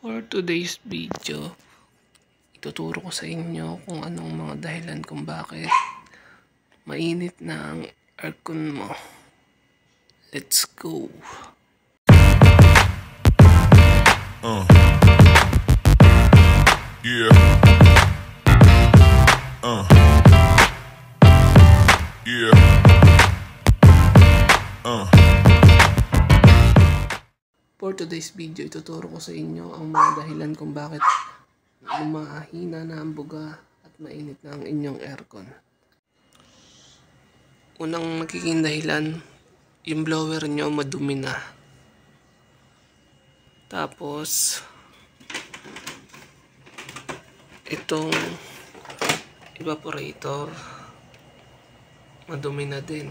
For today's video, ituturo ko sa inyo kung anong mga dahilan kung bakit mainit na ang aircon mo. Let's go! Yeah. Yeah. For today's video, ituturo ko sa inyo ang mga dahilan kung bakit lumahina na ang buga at mainit na ang inyong aircon. Unang magiging dahilan, yung blower nyo madumi na. Tapos, itong evaporator, madumi na din.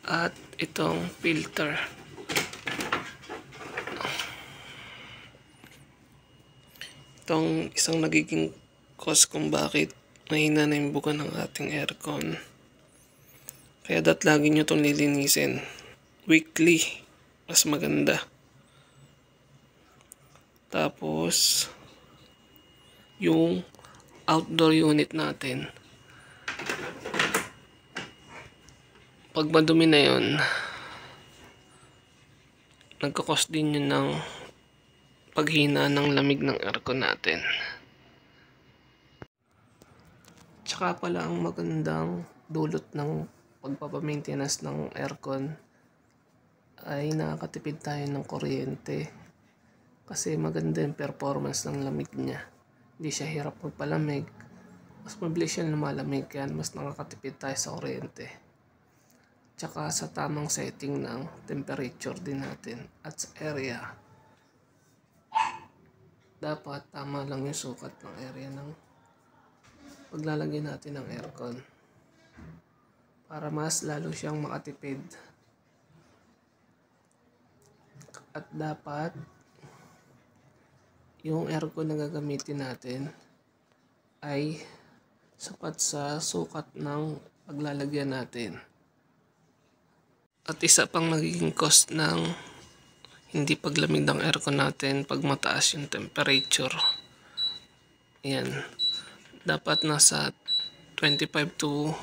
At itong filter. Itong isang nagiging cause kung bakit mahina na yung buga ng ating aircon. Kaya lagi nyo itong lilinisin. Weekly. Mas maganda. Tapos, yung outdoor unit natin. Pag madumi na yun, nagkakos din yun ng paghina ng lamig ng aircon natin. Tsaka pala ang magandang dulot ng pagpapamaintenance ng aircon ay nakakatipid tayo ng kuryente. Kasi maganda yung performance ng lamig niya. Hindi siya hirap magpalamig. Mas mabilis siya lumalamig, kaya mas nakakatipid tayo sa kuryente. Tsaka sa tamang setting ng temperature din natin at sa area. Dapat tama lang yung sukat ng area ng paglalagay natin ng aircon. Para mas lalo siyang makatipid. At dapat yung aircon na gagamitin natin ay sapat sa sukat ng paglalagyan natin. At isa pang nagiging cost ng hindi paglamig ng aircon natin pag mataas yung temperature. Yan. Dapat nasa 25 to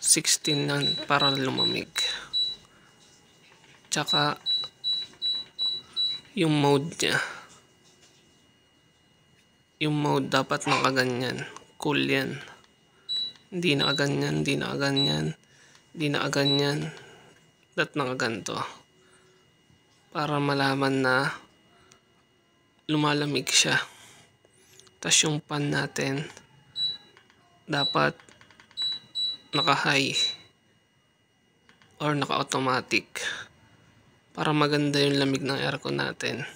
16 na para lumamig. Tsaka yung mode niya. Yung mode dapat nakaganyan. Cool yan. Hindi nakaganyan, hindi nakaganyan. Hindi nakaganyan, at nakaganto. Para malaman na lumalamig siya. Tapos yung fan natin, dapat naka-high or naka-automatic. Para maganda yung lamig ng aircon natin.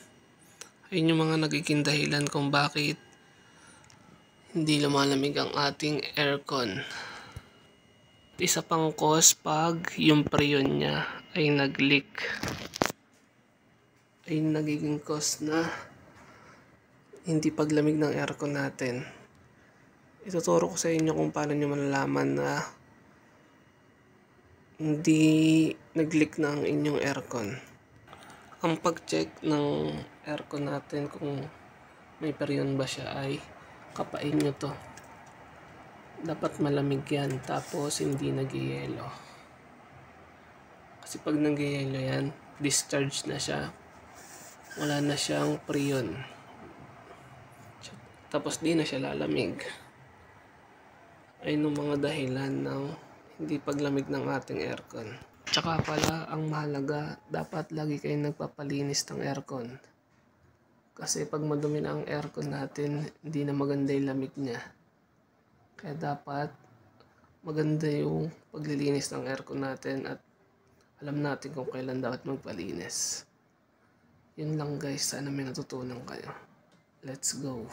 Ayun yung mga nagiging dahilan kung bakit hindi lumalamig ang ating aircon. Isa pang cause pag yung preyon niya ay nag-leak. Ay nagiging cause na hindi paglamig ng aircon natin. Ituturo ko sa inyo kung paano nyo malalaman na hindi nag-leak na ang inyong aircon. Ang pag-check ng aircon natin kung may preyon ba siya ay kapain nyo to. Dapat malamig yan, tapos hindi nag-yelo. Kasi pag nag-yelo yan, discharge na siya. Wala na siyang preyon. Tapos di na siya lalamig. Ayun ang mga dahilan ng hindi paglamig ng ating aircon. Tsaka pala, ang mahalaga, dapat lagi kayong nagpapalinis ng aircon. Kasi pag madumi na ang aircon natin, hindi na maganda yung lamig niya. Kaya dapat maganda yung paglilinis ng aircon natin at alam natin kung kailan dapat magpalinis. Yun lang guys, sana may natutunan kayo. Let's go!